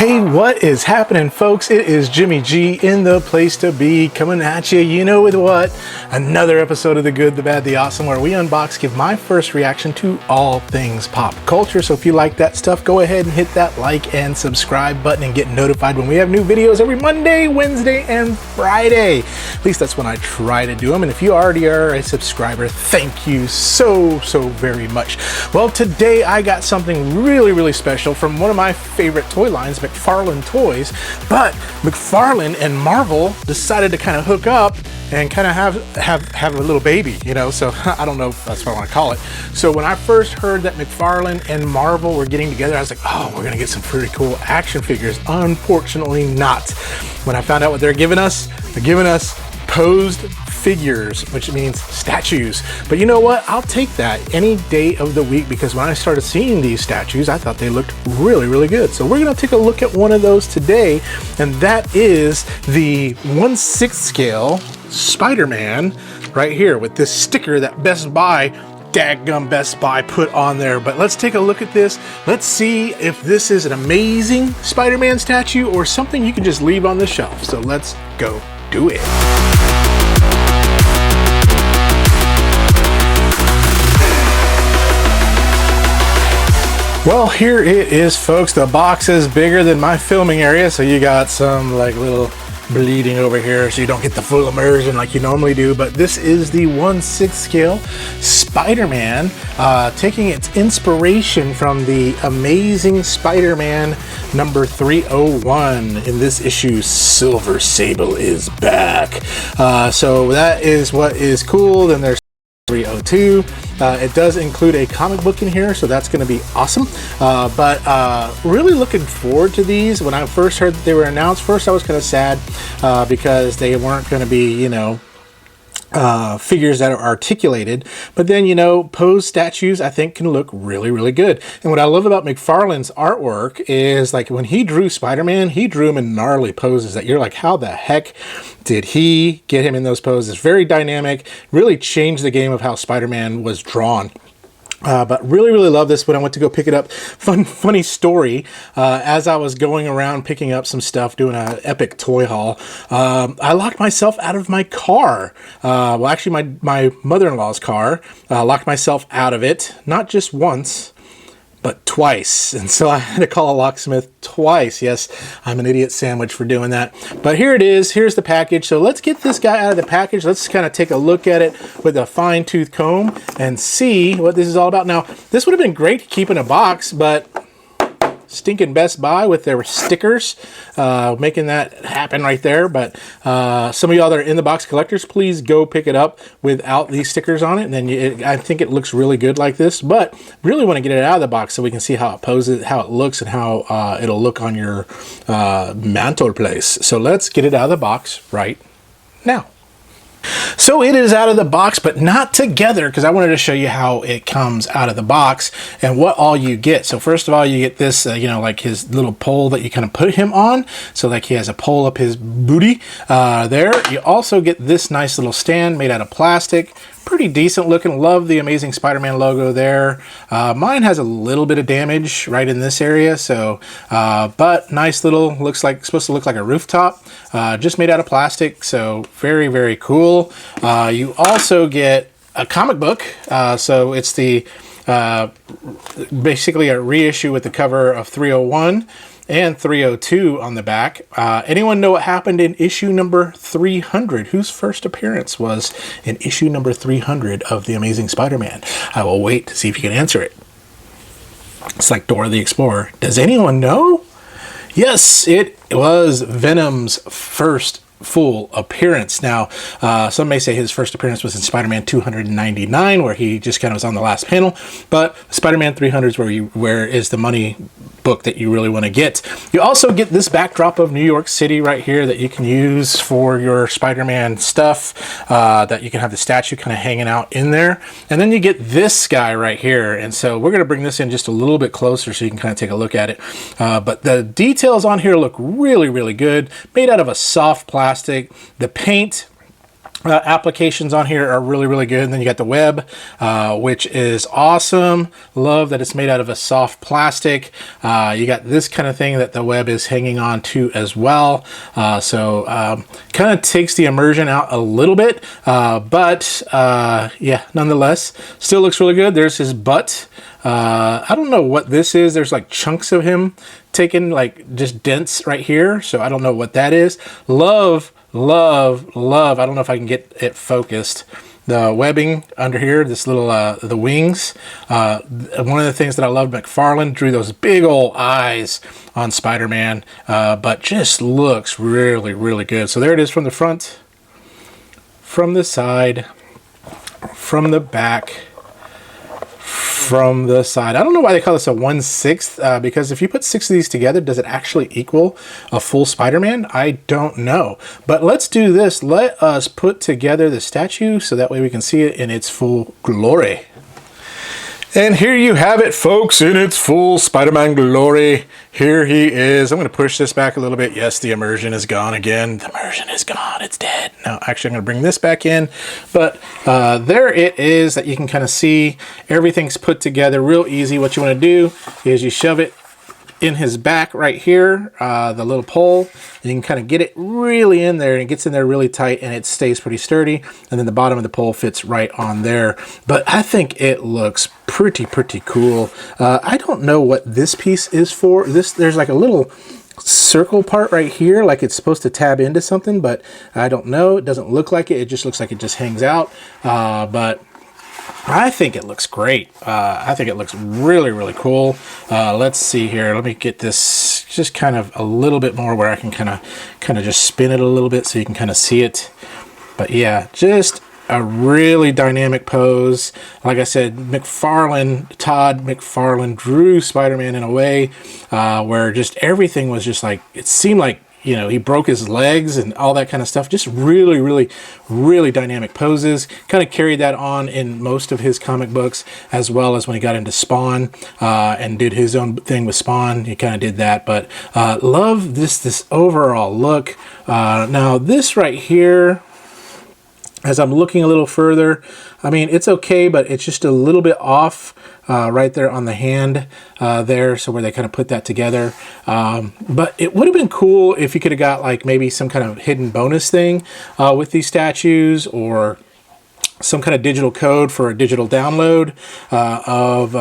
Hey, what is happening, folks? It is Jimmy G in the place to be, coming at you, you know with what? Another episode of The Good, The Bad, The Awesome, where we unbox, give my first reaction to all things pop culture. So if you like that stuff, go ahead and hit that like and subscribe button and get notified when we have new videos every Monday, Wednesday, and Friday. At least that's when I try to do them. And if you already are a subscriber, thank you so very much. Well, today I got something really special from one of my favorite toy lines, McFarlane Toys, but McFarlane and Marvel decided to kind of hook up and kind of have a little baby, you know, so I don't know if that's what I want to call it. So when I first heard that McFarlane and Marvel were getting together, I was like, oh, we're gonna get some pretty cool action figures. Unfortunately not. When I found out what they're giving us posed figures, which means statues. But you know what? I'll take that any day of the week, because when I started seeing these statues, I thought they looked really good. So we're gonna take a look at one of those today, and that is the 1/6 scale Spider-Man right here with this sticker that Best Buy, dadgum Best Buy, put on there. But let's take a look at this. Let's see if this is an amazing Spider-Man statue or something you can just leave on the shelf. So let's go do it. Well, here it is, folks. The box is bigger than my filming area, so you got some like little bleeding over here, so you don't get the full immersion like you normally do. But this is the 1/6 scale Spider-Man, taking its inspiration from the Amazing Spider-Man number 301. In this issue, Silver Sable is back. So that is what is cool. Then there's 302. It does include a comic book in here, so that's going to be awesome. But really looking forward to these. When I first heard that they were announced, first I was kind of sad because they weren't going to be, you know, figures that are articulated, but then, you know, posed statues I think can look really good. And what I love about McFarlane's artwork is, like, when he drew Spider-Man, he drew him in gnarly poses that you're like, how the heck did he get him in those poses? Very dynamic, really changed the game of how Spider-Man was drawn. But really love this. When I went to go pick it up, funny story, as I was going around picking up some stuff, doing an epic toy haul, I locked myself out of my car. Well, actually my mother-in-law's car. Locked myself out of it, not just once, but twice. And so I had to call a locksmith twice. Yes, I'm an idiot sandwich for doing that. But here it is. Here's the package. So let's get this guy out of the package. Let's kind of take a look at it with a fine-tooth comb and see what this is all about. Now, this would have been great to keep in a box, but stinking Best Buy with their stickers, making that happen right there. But some of y'all that are in the box collectors, please go pick it up without these stickers on it, and then I think it looks really good like this. But really want to get it out of the box so we can see how it poses, how it looks, and how it'll look on your mantelpiece. So let's get it out of the box right now. So it is out of the box, but not together, because I wanted to show you how it comes out of the box and what all you get. So first of all, you get this, you know, like his little pole that you kind of put him on. So like he has a pole up his booty there. You also get this nice little stand made out of plastic. Pretty decent looking. Love the Amazing Spider-Man logo there. Mine has a little bit of damage right in this area, so but nice little, looks like, supposed to look like a rooftop, just made out of plastic, so very cool. You also get a comic book, so it's the basically a reissue with the cover of 301 and 302 on the back. Anyone know what happened in issue number 300? Whose first appearance was in issue number 300 of The Amazing Spider-Man? I will wait to see if you can answer it. It's like Dora the Explorer. Does anyone know? Yes, it was Venom's first full appearance. Now, some may say his first appearance was in Spider-Man 299, where he just kind of was on the last panel, but Spider-Man 300 is where is the money book that you really want to get. You also get this backdrop of New York City right here that you can use for your Spider-Man stuff, that you can have the statue kind of hanging out in there. And then you get this guy right here. And so we're going to bring this in just a little bit closer so you can kind of take a look at it. But the details on here look really good. Made out of a soft plastic. The paint Applications on here are really, really good. And then you got the web, which is awesome. Love that it's made out of a soft plastic. You got this kind of thing that the web is hanging on to as well. So kind of takes the immersion out a little bit, but yeah, nonetheless, still looks really good. There's his butt. I don't know what this is. There's like chunks of him taken, like just dents right here. So I don't know what that is. Love. I don't know if I can get it focused. The webbing under here, this little, the wings. One of the things that I loved, McFarlane drew those big old eyes on Spider-Man, but just looks really, really good. So there it is from the front, from the side, from the back, from the side. I don't know why they call this a 1/6, because if you put 6 of these together, does it actually equal a full Spider-Man? I don't know. But let's do this. Let us put together the statue so that way we can see it in its full glory. And here you have it, folks, in its full Spider-Man glory. Here he is. I'm going to push this back a little bit. Yes, the immersion is gone again. The immersion is gone. It's dead. No, actually, I'm going to bring this back in. But there it is that you can kind of see. Everything's put together real easy. What you want to do is you shove it in his back right here, the little pole. You can kind of get it really in there, and it gets in there really tight, and it stays pretty sturdy. And then the bottom of the pole fits right on there. But I think it looks pretty cool. I don't know what this piece is for. There's like a little circle part right here, like it's supposed to tab into something, but I don't know. It doesn't look like it. It just looks like it just hangs out. But I think it looks great. I think it looks really cool. Let's see here. Let me get this just kind of a little bit more where I can kind of just spin it a little bit so you can kind of see it. But yeah, just a really dynamic pose. Like I said, Todd McFarlane drew Spider-Man in a way where just everything was just like, it seemed like, you know, he broke his legs and all that kind of stuff. Just really dynamic poses. Kind of carried that on in most of his comic books, as well as when he got into Spawn and did his own thing with Spawn. He kind of did that, but love this overall look. Now this right here, as I'm looking a little further, I mean, it's okay, but it's just a little bit off right there on the hand there, so where they kind of put that together. But it would have been cool if you could have got like maybe some kind of hidden bonus thing with these statues, or some kind of digital code for a digital download of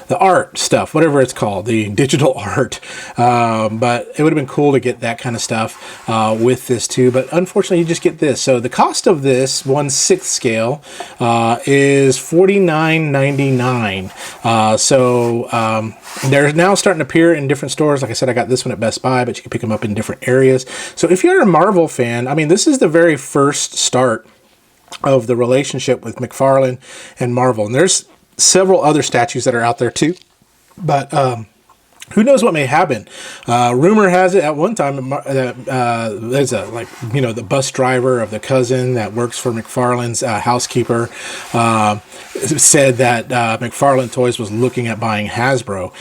the art stuff, whatever it's called, the digital art. But it would have been cool to get that kind of stuff with this too. But unfortunately, you just get this. So the cost of this 1/6 scale is $49.99. They're now starting to appear in different stores. Like I said, I got this one at Best Buy, but you can pick them up in different areas. So if you're a Marvel fan, I mean, this is the very first start of the relationship with McFarlane and Marvel. And there's several other statues that are out there too, but who knows what may happen. Rumor has it at one time there's the bus driver of the cousin that works for McFarlane's housekeeper said that McFarlane Toys was looking at buying Hasbro,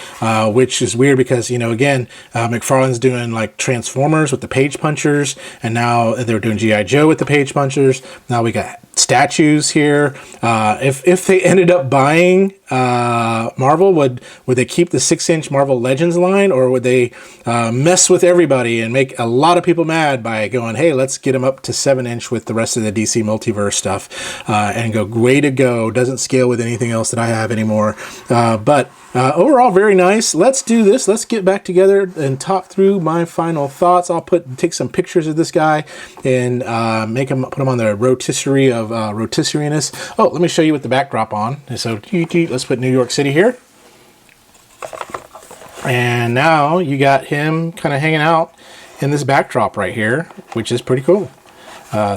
which is weird because, again, McFarlane's doing like Transformers with the Page Punchers, and now they're doing G.I. Joe with the Page Punchers. Now we got statues here. If they ended up buying Marvel, would they keep the 6-inch Marvel Legends line, or would they mess with everybody and make a lot of people mad by going, hey, let's get them up to 7-inch with the rest of the DC multiverse stuff, and go, way to go, doesn't scale with anything else that I have anymore. But overall, very nice. Let's do this. Let's get back together and talk through my final thoughts. I'll take some pictures of this guy and put him on the rotisserie of rotisserieness. Oh, let me show you with the backdrop on. So let's put New York City here. And now you got him kind of hanging out in this backdrop right here, which is pretty cool.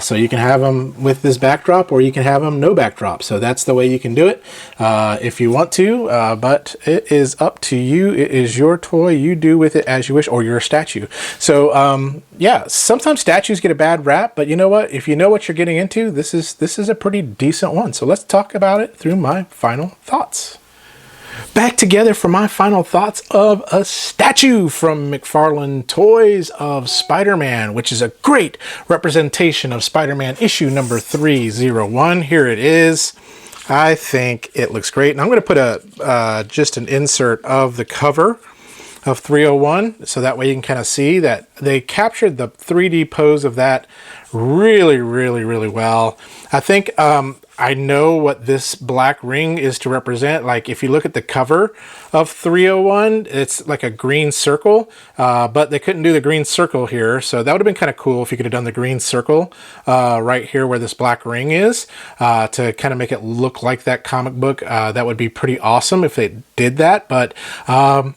So you can have them with this backdrop, or you can have them no backdrop. So that's the way you can do it if you want to, but it is up to you. It is your toy. You do with it as you wish, or your statue. So yeah, sometimes statues get a bad rap, but you know what? If you know what you're getting into, this is a pretty decent one. So let's talk about it through my final thoughts. back together for my final thoughts of a statue from McFarlane Toys of Spider-Man, which is a great representation of Spider-Man issue number 301. Here it is. I think it looks great. And I'm going to put just an insert of the cover of 301, so that way you can kind of see that they captured the 3D pose of that really, really, really well. I think I know what this black ring is to represent. Like if you look at the cover of 301, it's like a green circle, but they couldn't do the green circle here. So that would have been kind of cool if you could have done the green circle right here where this black ring is to kind of make it look like that comic book. That would be pretty awesome if they did that, but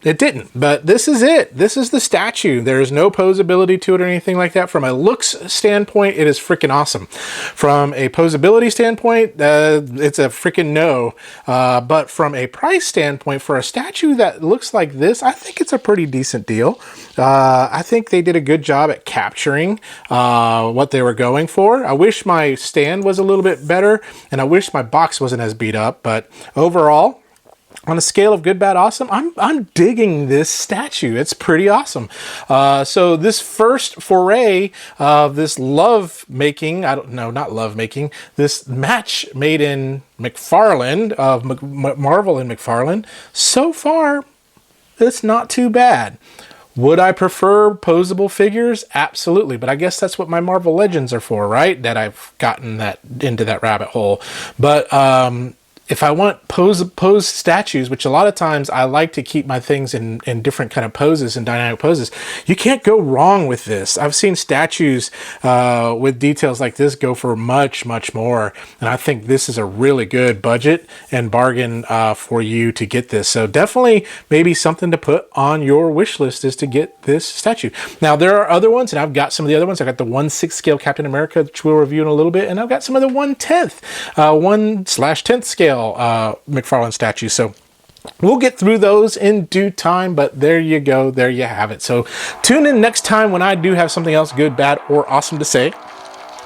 it didn't. But this is it. This is the statue. There's no posability to it or anything like that. From a looks standpoint, it is freaking awesome. From a posability standpoint, it's a freaking no. But from a price standpoint, for a statue that looks like this, I think it's a pretty decent deal. I think they did a good job at capturing what they were going for. I wish my stand was a little bit better, and I wish my box wasn't as beat up, but overall, on a scale of good, bad, awesome, I'm digging this statue. It's pretty awesome. So this first foray of this love making, not love making, this match made in McFarlane of Marvel and McFarlane, so far, it's not too bad. Would I prefer posable figures? Absolutely. But I guess that's what my Marvel Legends are for, right? That I've gotten into that rabbit hole. But, if I want pose statues, which a lot of times I like to keep my things in different kind of poses and dynamic poses, you can't go wrong with this. I've seen statues with details like this go for much, much more. And I think this is a really good budget and bargain for you to get this. So definitely maybe something to put on your wish list is to get this statue. Now there are other ones, and I've got some of the other ones. I got the 1/6 scale Captain America, which we'll review in a little bit. And I've got some of the 1/10, 1/10 scale McFarlane statues. So we'll get through those in due time, but there you go. There you have it. So tune in next time when I do have something else good, bad, or awesome to say.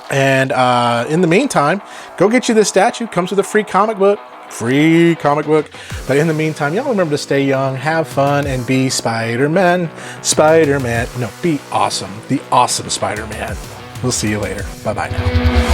And in the meantime, go get you this statue. Comes with a free comic book. Free comic book. But in the meantime, y'all remember to stay young, have fun, and be Spider-Man. Spider-Man. No, be awesome. The awesome Spider-Man. We'll see you later. Bye-bye now.